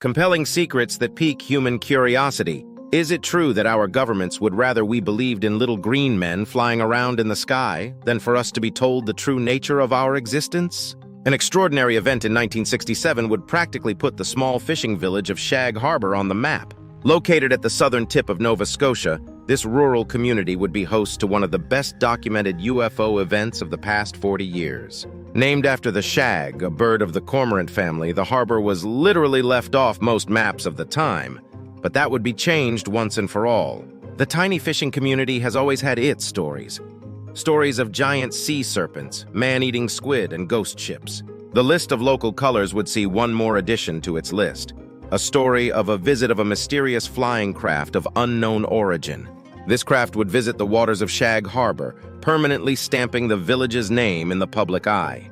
Compelling secrets that pique human curiosity. Is it true that our governments would rather we believed in little green men flying around in the sky than for us to be told the true nature of our existence? An extraordinary event in 1967 would practically put the small fishing village of Shag Harbour on the map. Located at the southern tip of Nova Scotia, this rural community would be host to one of the best documented UFO events of the past 40 years. Named after the shag, a bird of the cormorant family, the harbor was literally left off most maps of the time. But that would be changed once and for all. The tiny fishing community has always had its stories. Stories of giant sea serpents, man-eating squid, and ghost ships. The list of local colors would see one more addition to its list. A story of a visit of a mysterious flying craft of unknown origin. This craft would visit the waters of Shag Harbour, permanently stamping the village's name in the public eye.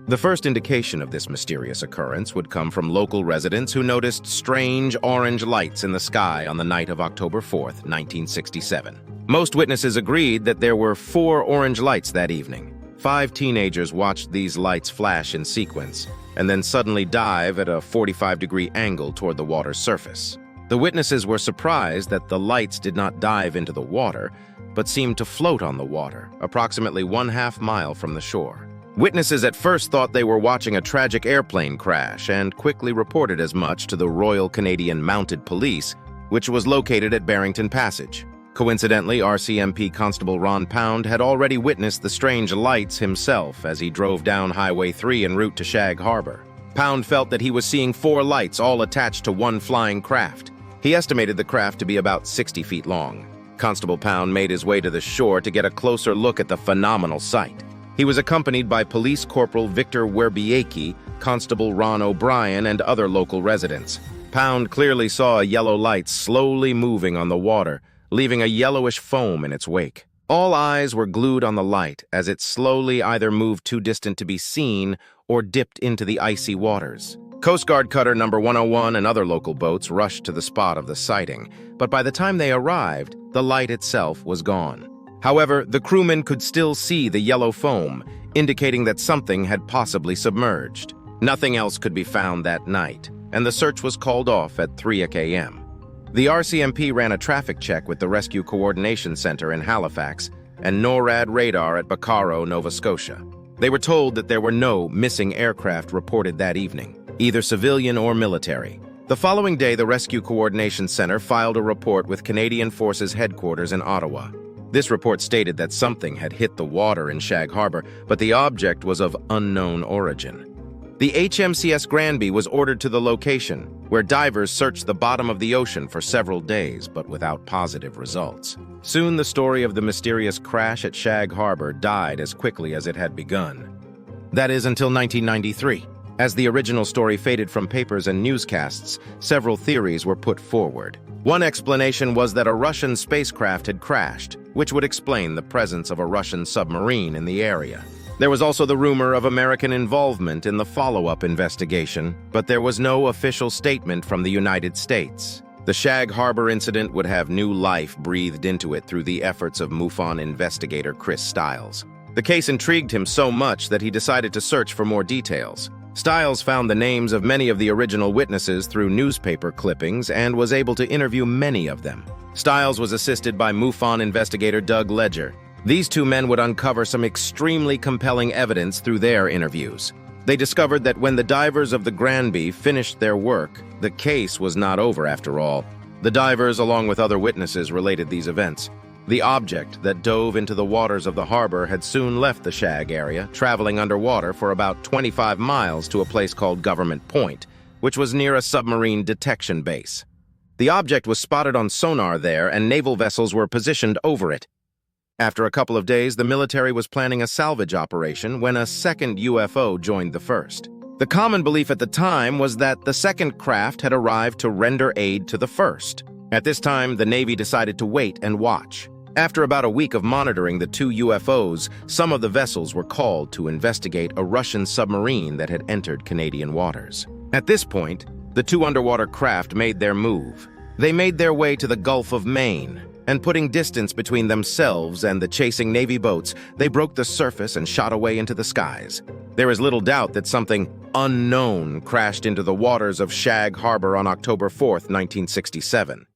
The first indication of this mysterious occurrence would come from local residents who noticed strange orange lights in the sky on the night of October 4th, 1967. Most witnesses agreed that there were 4 orange lights that evening. 5 teenagers watched these lights flash in sequence, and then suddenly dive at a 45-degree angle toward the water's surface. The witnesses were surprised that the lights did not dive into the water, but seemed to float on the water, approximately 1/2 mile from the shore. Witnesses at first thought they were watching a tragic airplane crash and quickly reported as much to the Royal Canadian Mounted Police, which was located at Barrington Passage. Coincidentally, RCMP Constable Ron Pound had already witnessed the strange lights himself as he drove down Highway 3 en route to Shag Harbour. Pound felt that he was seeing 4 lights all attached to one flying craft. He estimated the craft to be about 60 feet long. Constable Pound made his way to the shore to get a closer look at the phenomenal sight. He was accompanied by Police Corporal Victor Werbiaki, Constable Ron O'Brien, and other local residents. Pound clearly saw a yellow light slowly moving on the water, leaving a yellowish foam in its wake. All eyes were glued on the light as it slowly either moved too distant to be seen or dipped into the icy waters. Coast Guard Cutter number 101 and other local boats rushed to the spot of the sighting, but by the time they arrived, the light itself was gone. However, the crewmen could still see the yellow foam, indicating that something had possibly submerged. Nothing else could be found that night, and the search was called off at 3 a.m. The RCMP ran a traffic check with the Rescue Coordination Center in Halifax and NORAD radar at Bacaro, Nova Scotia. They were told that there were no missing aircraft reported that evening, either civilian or military. The following day, the Rescue Coordination Center filed a report with Canadian Forces Headquarters in Ottawa. This report stated that something had hit the water in Shag Harbour, but the object was of unknown origin. The HMCS Granby was ordered to the location, where divers searched the bottom of the ocean for several days, but without positive results. Soon the story of the mysterious crash at Shag Harbour died as quickly as it had begun. That is, until 1993. As the original story faded from papers and newscasts, several theories were put forward. One explanation was that a Russian spacecraft had crashed, which would explain the presence of a Russian submarine in the area. There was also the rumor of American involvement in the follow-up investigation, but there was no official statement from the United States. The Shag Harbour incident would have new life breathed into it through the efforts of MUFON investigator Chris Stiles. The case intrigued him so much that he decided to search for more details. Stiles found the names of many of the original witnesses through newspaper clippings and was able to interview many of them. Stiles was assisted by MUFON investigator Doug Ledger. These 2 men would uncover some extremely compelling evidence through their interviews. They discovered that when the divers of the Granby finished their work, the case was not over after all. The divers, along with other witnesses, related these events. The object that dove into the waters of the harbor had soon left the Shag area, traveling underwater for about 25 miles to a place called Government Point, which was near a submarine detection base. The object was spotted on sonar there, and naval vessels were positioned over it. After a couple of days, the military was planning a salvage operation when a second UFO joined the first. The common belief at the time was that the second craft had arrived to render aid to the first. At this time, the Navy decided to wait and watch. After about a week of monitoring the 2 UFOs, some of the vessels were called to investigate a Russian submarine that had entered Canadian waters. At this point, the 2 underwater craft made their move. They made their way to the Gulf of Maine, and putting distance between themselves and the chasing Navy boats, they broke the surface and shot away into the skies. There is little doubt that something unknown crashed into the waters of Shag Harbour on October 4, 1967.